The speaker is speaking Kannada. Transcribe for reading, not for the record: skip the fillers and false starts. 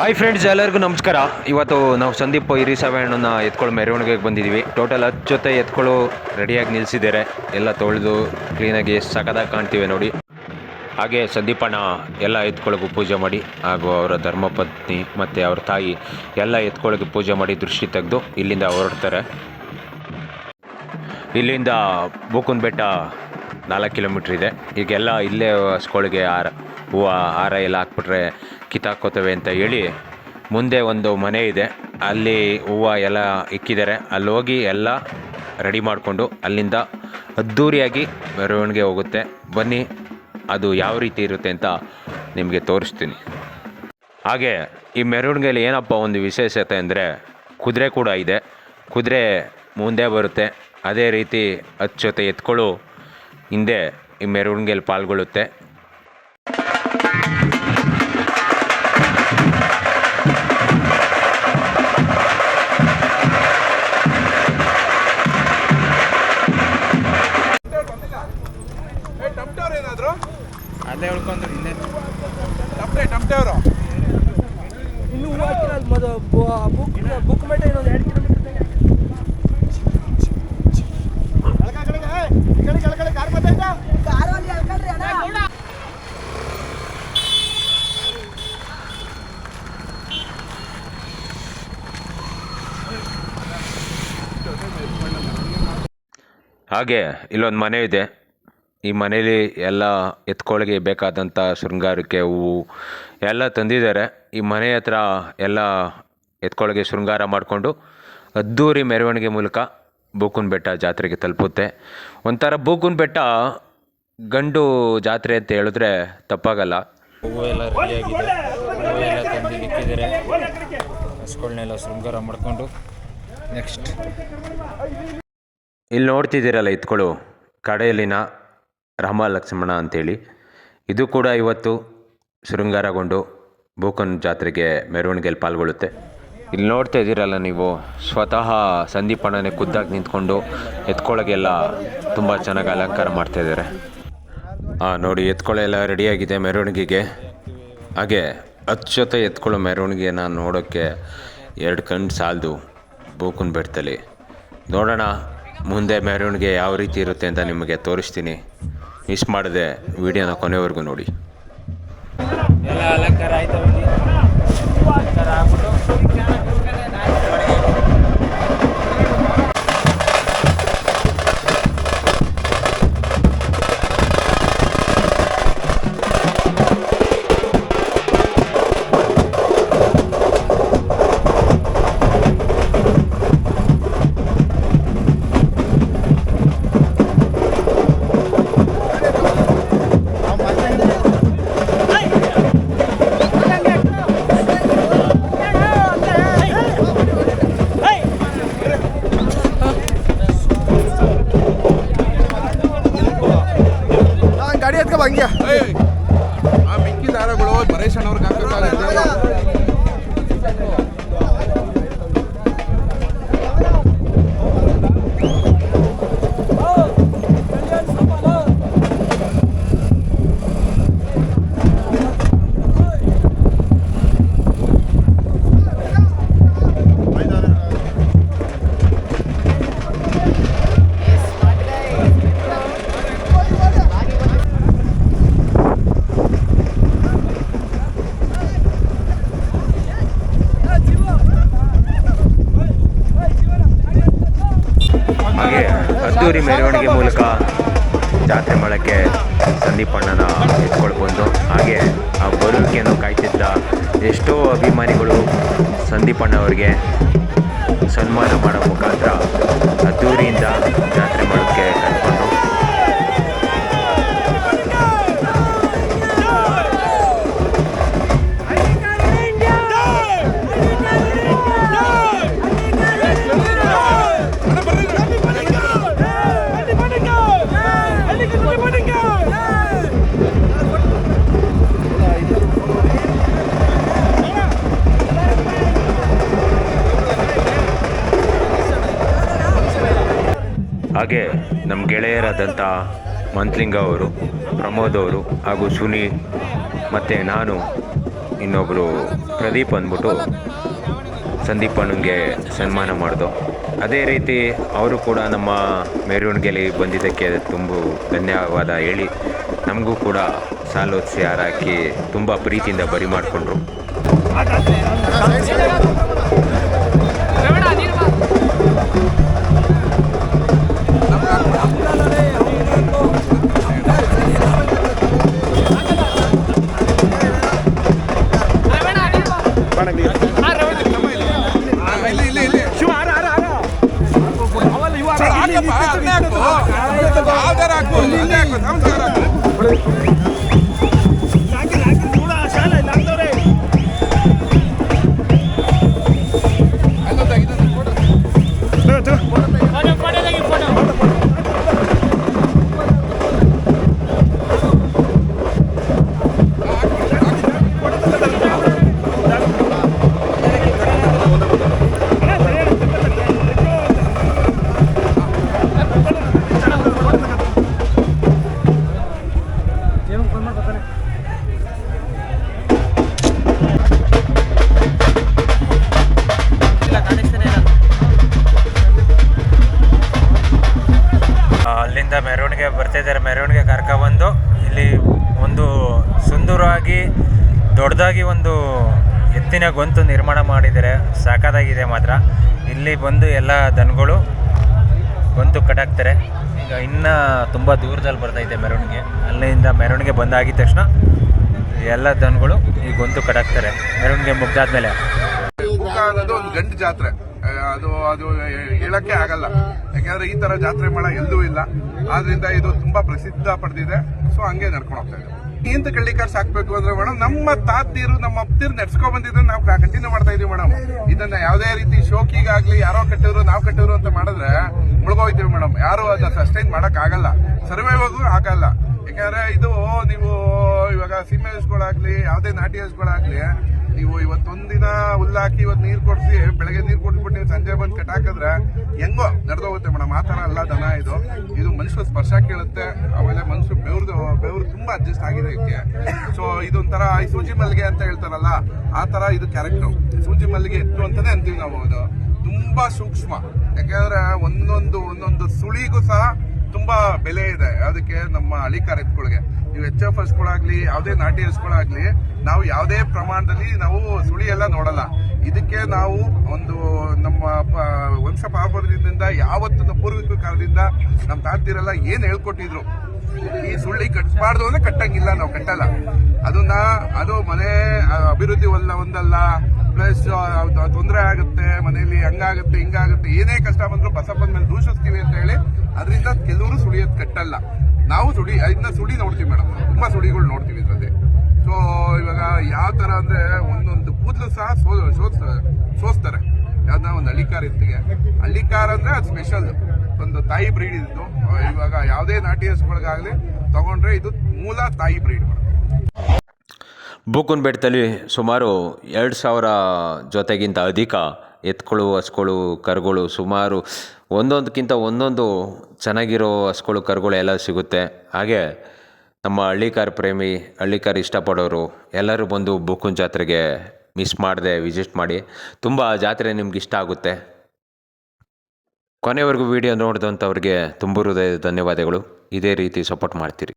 ಹಾಯ್ ಫ್ರೆಂಡ್ಸ್, ಎಲ್ಲರಿಗೂ ನಮಸ್ಕಾರ. ಇವತ್ತು ನಾವು ಸಂದೀಪ್ ಹಿರಿಸಾವಣ್ಣನ ಎತ್ಕೊಳ್ಳೋ ಮೆರವಣಿಗೆಗೆ ಬಂದಿದ್ದೀವಿ. ಟೋಟಲ್ 10 ಜೊತೆ ಎತ್ಕೊಳ್ಳೋ ರೆಡಿಯಾಗಿ ನಿಲ್ಲಿಸಿದ್ದಾರೆ. ಎಲ್ಲ ತೊಳೆದು ಕ್ಲೀನಾಗಿ ಸಖತ್ತಾಗಿ ಕಾಣ್ತೀವಿ ನೋಡಿ. ಹಾಗೆ ಸಂದೀಪಣ್ಣ ಎಲ್ಲ ಎತ್ಕೊಳ್ಳೋಕ್ಕೂ ಪೂಜೆ ಮಾಡಿ, ಹಾಗೂ ಅವರ ಧರ್ಮಪತ್ನಿ ಮತ್ತು ಅವ್ರ ತಾಯಿ ಎಲ್ಲ ಎತ್ಕೊಳ್ಳೋಕ್ಕೆ ಪೂಜೆ ಮಾಡಿ ದೃಷ್ಟಿ ತೆಗೆದು ಇಲ್ಲಿಂದ ಹೊರಡ್ತಾರೆ. ಇಲ್ಲಿಂದ ಬೂಕುನ್ ಬೆಟ್ಟ 4 ಕಿಲೋಮೀಟ್ರ್ ಇದೆ. ಈಗೆಲ್ಲ ಇಲ್ಲೇ ಹಸ್ಗಳಿಗೆ ಹೂವು ಹಾರ ಎಲ್ಲ ಹಾಕ್ಬಿಟ್ರೆ ಕಿತ್ತಾಕೋತವೆ ಅಂತ ಹೇಳಿ ಮುಂದೆ ಒಂದು ಮನೆ ಇದೆ, ಅಲ್ಲಿ ಹೂವು ಎಲ್ಲ ಇಕ್ಕಿದ್ದಾರೆ. ಅಲ್ಲಿ ಹೋಗಿ ಎಲ್ಲ ರೆಡಿ ಮಾಡಿಕೊಂಡು ಅಲ್ಲಿಂದ ಅದ್ಧೂರಿಯಾಗಿ ಮೆರವಣಿಗೆ ಹೋಗುತ್ತೆ. ಬನ್ನಿ, ಅದು ಯಾವ ರೀತಿ ಇರುತ್ತೆ ಅಂತ ನಿಮಗೆ ತೋರಿಸ್ತೀನಿ. ಹಾಗೆ ಈ ಮೆರವಣಿಗೆಯಲ್ಲಿ ಏನಪ್ಪ ಒಂದು ವಿಶೇಷತೆ ಅಂದರೆ, ಕುದುರೆ ಕೂಡ ಇದೆ. ಕುದುರೆ ಮುಂದೆ ಬರುತ್ತೆ, ಅದೇ ರೀತಿ 10 ಜೊತೆ ಎತ್ಕೊಳ್ಳೋ ಹಿಂದೆ ಈ ಮೆರವಣಿಗೆಯಲ್ಲಿ ಪಾಲ್ಗೊಳ್ಳುತ್ತೆ. ಅಲ್ಲೇ ಉಳ್ಕೊಂಡ್ರು ಹಿಂದೆ ಟಮಟೆವರು ಇನ್ನು ಹೂವು ಹಾಕಿಲ್ಲ. ಬುಕ್ ಮಟ್ಟ ಇನ್ನೊಂದು 2 ಕಿಲೋಮೀಟರ್. ಹಾಗೆ ಇಲ್ಲೊಂದು ಮನೆ ಇದೆ. ಈ ಮನೇಲಿ ಎಲ್ಲ ಎತ್ಕೊಳ್ಳಿಗೆ ಬೇಕಾದಂಥ ಶೃಂಗಾರಕ್ಕೆ ಹೂವು ಎಲ್ಲ ತಂದಿದ್ದಾರೆ. ಈ ಮನೆ ಹತ್ರ ಎಲ್ಲ ಎತ್ಕೊಳ್ಳಿಗೆ ಶೃಂಗಾರ ಮಾಡಿಕೊಂಡು ಅದ್ಧೂರಿ ಮೆರವಣಿಗೆ ಮೂಲಕ ಬೂಕುನ್ ಬೆಟ್ಟ ಜಾತ್ರೆಗೆ ತಲುಪುತ್ತೆ. ಒಂಥರ ಬೂಕುನ್ ಬೆಟ್ಟ ಗಂಡು ಜಾತ್ರೆ ಅಂತ ಹೇಳಿದ್ರೆ ತಪ್ಪಾಗಲ್ಲ. ಹೂವು ಎಲ್ಲ ರೆಡಿಯಾಗಿದೆ, ಹೂವು ಎಲ್ಲ ತಂದು ಇಕ್ಕಿದ್ದಾರೆ. ಹಸ್ಗಳನ್ನೆಲ್ಲ ಶೃಂಗಾರ ಮಾಡಿಕೊಂಡು ನೆಕ್ಸ್ಟ್ ಇಲ್ಲಿ ನೋಡ್ತಿದ್ದೀರಲ್ಲ ಎತ್ಕೊಳ್ಳು, ಕಡೆಯಲ್ಲಿನ ರಾಮ ಲಕ್ಷ್ಮಣ ಅಂಥೇಳಿ, ಇದು ಕೂಡ ಇವತ್ತು ಶೃಂಗಾರಗೊಂಡು ಬೂಕುನ್ ಜಾತ್ರೆಗೆ ಮೆರವಣಿಗೆಯಲ್ಲಿ ಪಾಲ್ಗೊಳ್ಳುತ್ತೆ. ಇಲ್ಲಿ ನೋಡ್ತಾ ಇದ್ದೀರಲ್ಲ ನೀವು, ಸ್ವತಃ ಸಂದೀಪಣ್ಣನೇ ಖುದ್ದಾಗಿ ನಿಂತ್ಕೊಂಡು ಎತ್ಕೊಳ್ಳೋಗೆಲ್ಲ ತುಂಬ ಚೆನ್ನಾಗಿ ಅಲಂಕಾರ ಮಾಡ್ತಾಯಿದ್ದಾರೆ. ನೋಡಿ, ಎತ್ಕೊಳ್ಳೆಲ್ಲ ರೆಡಿಯಾಗಿದೆ ಮೆರವಣಿಗೆಗೆ. ಹಾಗೆ 10 ಜೊತೆ ಎತ್ಕೊಳ್ಳೋ ಮೆರವಣಿಗೆನ ನೋಡೋಕ್ಕೆ 2 ಕಣ್ಣು ಸಾಲದು ಬೂಕುನ್ ಬೆಟ್ಟದಲ್ಲಿ. ನೋಡೋಣ ಮುಂದೆ ಮೆರವಣಿಗೆ ಯಾವ ರೀತಿ ಇರುತ್ತೆ ಅಂತ ನಿಮಗೆ ತೋರಿಸ್ತೀನಿ. ಮಿಸ್ ಮಾಡದೆ ವಿಡಿಯೋನ ಕೊನೆವರೆಗೂ ನೋಡಿ. ಎಲ್ಲ ಅಲಂಕಾರ ಆಯ್ತು, ಅಲಂಕಾರ ಆಗ್ಬಿಟ್ಟು ಗಾಡಿ ಎತ್ಕ ಹಂಗೆ ಆ ಮಿಕ್ಕಿ ದಾರಗಳು ಪರೇಶ್ ಅಣ್ಣವ್ರಿಗೆ ಹಾಕಬೇಕಾಗುತ್ತೆ. ಹಾಗೆ ಅದ್ದೂರಿ ಮೆರವಣಿಗೆ ಮೂಲಕ ಜಾತ್ರೆ ಮಾಡೋಕ್ಕೆ ಸಂದೀಪಣ್ಣನ ಎತ್ಕೊಂಡು ಬಂದು, ಹಾಗೆ ಆ ಬರುವಿಕೆಯನ್ನು ಕಾಯ್ತಿದ್ದ ಎಷ್ಟೋ ಅಭಿಮಾನಿಗಳು ಸಂದೀಪಣ್ಣವ್ರಿಗೆ ಸನ್ಮಾನ ಮಾಡೋ ಮುಖಾಂತರ ಅದ್ದೂರಿಯಿಂದ ಜಾತ್ರೆ ಮಾಡೋಕ್ಕೆ ಕರ್ಕೊಂಡು ಹಾಗೆ ನಮ್ಮ ಗೆಳೆಯರಾದಂಥ ಮಂತ್ಲಿಂಗ ಅವರು, ಪ್ರಮೋದ್ ಅವರು ಹಾಗೂ ಸುನಿ ಮತ್ತು ನಾನು ಇನ್ನೊಬ್ಬರು ಪ್ರದೀಪ್ ಅಂದ್ಬಿಟ್ಟು ಸಂದೀಪ್ ಅಣ್ಣಂಗೆ ಸನ್ಮಾನ ಮಾಡಿದು. ಅದೇ ರೀತಿ ಅವರು ಕೂಡ ನಮ್ಮ ಮೆರವಣಿಗೆಯಲ್ಲಿ ಬಂದಿದ್ದಕ್ಕೆ ತುಂಬ ಧನ್ಯವಾದ ಹೇಳಿ ನಮಗೂ ಕೂಡ ಸಾಲೋತ್ಸಿ ಹಾರಾಕಿ ತುಂಬ ಪ್ರೀತಿಯಿಂದ ಬರಿ ಮಾಡಿಕೊಂಡ್ರು. ಅಲ್ಲಿಂದ ಮೆರವಣಿಗೆ ಬರ್ತಾಯಿದ್ದಾರೆ. ಮೆರವಣಿಗೆ ಕರ್ಕೊಬಂದು ಇಲ್ಲಿ ಒಂದು ಸುಂದರವಾಗಿ ದೊಡ್ಡದಾಗಿ ಒಂದು ಎತ್ತಿನ ಗೊಂತು ನಿರ್ಮಾಣ ಮಾಡಿದ್ದಾರೆ. ಸಾಕಾಗಿದೆ ಮಾತ್ರ. ಇಲ್ಲಿ ಬಂದು ಎಲ್ಲ ದನಗಳು ಗೊಂತು ಕಟ್ಟಾಕ್ತಾರೆ. ಈಗ ಇನ್ನೂ ತುಂಬ ದೂರದಲ್ಲಿ ಬರ್ತೈತೆ ಮೆರವಣಿಗೆ. ಅಲ್ಲಿಂದ ಮೆರವಣಿಗೆ ಬಂದಾಗಿದ ತಕ್ಷಣ ಎಲ್ಲ ದನಗಳು ಈ ಗೊಂತು ಕಟ್ಟಾಕ್ತಾರೆ ಮೆರವಣಿಗೆ ಮುಗ್ದಾದ್ಮೇಲೆ. ಬುಕ್ಕ ಅನ್ನೋದು ಒಂದು ಗಂಡು ಜಾತ್ರೆ. ಅದು ಹೇಳಕ್ಕೆ ಆಗಲ್ಲ, ಯಾಕಂದ್ರೆ ಈ ತರ ಜಾತ್ರೆ ಮಾಡ ಎಲ್ಲೂ ಇಲ್ಲ. ಆದ್ರಿಂದ ಇದು ತುಂಬಾ ಪ್ರಸಿದ್ಧ ಪಡೆದಿದೆ. ಸೊ ಹಂಗೆ ನಡ್ಕೊಂಡು ಹೋಗ್ತಾ ಇದೆ. ಇಂತ ಕಳ್ಳಿಕಾರ್ ಸಾಕ್ಬೇಕು ಅಂದ್ರೆ ಮೇಡಮ್, ನಮ್ಮ ತಾತೀರು ನಮ್ಮ ಅಪ್ತೀರು ನಡ್ಸ್ಕೊಂಡ್ ಬಂದಿದ್ರೆ ನಾವು ಕಂಟಿನ್ಯೂ ಮಾಡ್ತಾ ಇದೀವಿ ಮೇಡಮ್. ಇದನ್ನ ಯಾವುದೇ ರೀತಿ ಶೋಕಿಗಾಗ್ಲಿ ಯಾರೋ ಕಟ್ಟಿದ್ರು ನಾವು ಕಟ್ಟಿದ್ರು ಅಂತ ಮಾಡಿದ್ರೆ ಮುಳುಗೋಯ್ತೀವಿ ಮೇಡಮ್. ಯಾರು ಅದನ್ನ ಸಸ್ಟೈನ್ ಮಾಡಕ್ ಆಗಲ್ಲ, ಸರ್ವೈವಾಗೂ ಆಗಲ್ಲ. ಯಾಕಂದ್ರೆ ಇದು ನೀವು ಇವಾಗ ಸೀಮೆ ಹಸುಗಳಾಗ್ಲಿ ಯಾವುದೇ ನಾಟಿ ಹಸುಗಳಾಗ್ಲಿ ನೀವು ಇವತ್ತೊಂದಿನ ಹುಲ್ಲಾಕಿ ಇವತ್ತು ನೀರು ಕೊಡಿಸಿ ಬೆಳಗ್ಗೆ ನೀರು ಕೊಟ್ಬಿಟ್ಟು ನೀವು ಸಂಜೆ ಬಂದು ಕಟ್ಟಾಕಿದ್ರೆ ಹೆಂಗೋ ನಡೆದೋಗುತ್ತೆ ಮೇಡಮ್. ಆ ತರ ಅಲ್ಲ ದನ ಇದು ಮನುಷ್ಯ ಸ್ಪರ್ಶ ಕೇಳುತ್ತೆ. ಆಮೇಲೆ ಮನುಷ್ಯ ಬೆವರು ತುಂಬಾ ಅಡ್ಜಸ್ಟ್ ಆಗಿದೆ ಇದಕ್ಕೆ. ಸೊ ಇದೊಂಥರ ಈ ಸೂಜಿ ಮಲ್ಲಿಗೆ ಅಂತ ಹೇಳ್ತಾರಲ್ಲ, ಆ ತರ ಇದು ಕ್ಯಾರೆಕ್ಟರ್. ಸೂಜಿ ಮಲ್ಲಿಗೆ ಎತ್ತು ಅಂತಾನೆ ಅಂತೀವಿ ನಾವು. ಅದು ತುಂಬಾ ಸೂಕ್ಷ್ಮ. ಯಾಕಂದ್ರೆ ಒಂದೊಂದು ಸುಳಿಗೂ ಸಹ ತುಂಬಾ ಬೆಲೆ ಇದೆ. ಅದಕ್ಕೆ ನಮ್ಮ ಹಳ್ಳಿಕಾರ ಎತ್ತುಗಳಿಗೆ ನೀವು HF ಹಸುಗಳಾಗ್ಲಿ ಯಾವುದೇ ನಾಟಿ ಹಸುಗಳಾಗ್ಲಿ ನಾವು ಯಾವುದೇ ಪ್ರಮಾಣದಲ್ಲಿ ನಾವು ಸುಳಿ ಎಲ್ಲ ನೋಡಲ್ಲ. ಇದಕ್ಕೆ ನಾವು ಒಂದು ನಮ್ಮ ವಂಶ ಪಾರಂಪರ್ಯದಿಂದ ಯಾವತ್ತು ನಮ್ಮ ಪೂರ್ವಿಕರ ಕಾಲದಿಂದ ನಮ್ಮ ತಾತಿರೆಲ್ಲ ಏನ್ ಹೇಳ್ಕೊಟ್ಟಿದ್ರು, ಈ ಸುಳ್ಳಿ ಕಟ್ಬಾರ್ದು ಅಂದ್ರೆ ಕಟ್ಟಂಗಿಲ್ಲ, ನಾವು ಕಟ್ಟಲ್ಲ. ಅದು ಮನೆ ಅಭಿವೃದ್ಧಿ ಒಂದಲ್ಲ, ಪ್ಲಸ್ ತೊಂದರೆ ಆಗುತ್ತೆ ಮನೆಯಲ್ಲಿ, ಹಂಗಾಗುತ್ತೆ ಹಿಂಗಾಗುತ್ತೆ, ಏನೇ ಕಷ್ಟ ಬಂದ್ರು ಬಸಪ್ಪನ ಮೇಲೆ ದೂಷಿಸ್ತೀವಿ ಅಂತ ಹೇಳಿ ಅದರಿಂದ ಕೆಲವರು ಸುಳಿಯೋದ್ ಕಟ್ಟಲ್ಲ. ನಾವು ಇದನ್ನ ಸುಳಿ ನೋಡ್ತೀವಿ ಮೇಡಮ್, ತುಂಬಾ ಸುಳಿಗಳು ನೋಡ್ತೀವಿ ಇದರಲ್ಲಿ. ಸೊ ಇವಾಗ ಯಾವ ತರ ಅಂದ್ರೆ ಒಂದೊಂದು ಕೂದಲು ಸಹ ಸೋಸ್ತಾರೆ. ಯಾವ್ದನ್ನ ಒಂದು ಹಳ್ಳಿಕಾರ ಇತ್ತಿಗೆ. ಹಳ್ಳಿಕಾರ ಅಂದ್ರೆ ಅದು ಸ್ಪೆಷಲ್, ಒಂದು ತಾಯಿ ಬ್ರೀಡ್ ಇದ್ದು. ಇವಾಗ ಯಾವುದೇ ನಾಟಿ ಹಸುಗಳಿಗಾಗ್ಲಿ ತಗೊಂಡ್ರೆ ಇದು ಮೂಲ ತಾಯಿ ಬ್ರೀಡ್. ಬೂಕುನ್ ಬೆಟ್ಟದಲ್ಲಿ ಸುಮಾರು 2000 ಜೊತೆಗಿಂತ ಅಧಿಕ ಎತ್ತುಗಳು, ಹಸುಗಳು, ಕರುಗಳು, ಸುಮಾರು ಒಂದೊಂದಕ್ಕಿಂತ ಒಂದೊಂದು ಚೆನ್ನಾಗಿರೋ ಹಸುಗಳು, ಕರುಗಳು ಎಲ್ಲ ಸಿಗುತ್ತೆ. ಹಾಗೆ ನಮ್ಮ ಹಳ್ಳಿಕಾರ ಪ್ರೇಮಿ, ಹಳ್ಳಿಕಾರ ಇಷ್ಟಪಡೋರು ಎಲ್ಲರೂ ಬಂದು ಬೂಕುನ್ ಜಾತ್ರೆಗೆ ಮಿಸ್ ಮಾಡದೆ ವಿಸಿಟ್ ಮಾಡಿ. ತುಂಬ ಜಾತ್ರೆ ನಿಮ್ಗೆ ಇಷ್ಟ ಆಗುತ್ತೆ. ಕೊನೆವರೆಗೂ ವಿಡಿಯೋ ನೋಡಿದಂಥವ್ರಿಗೆ ತುಂಬ ಹೃದಯದ ಧನ್ಯವಾದಗಳು. ಇದೇ ರೀತಿ ಸಪೋರ್ಟ್ ಮಾಡ್ತೀರಿ.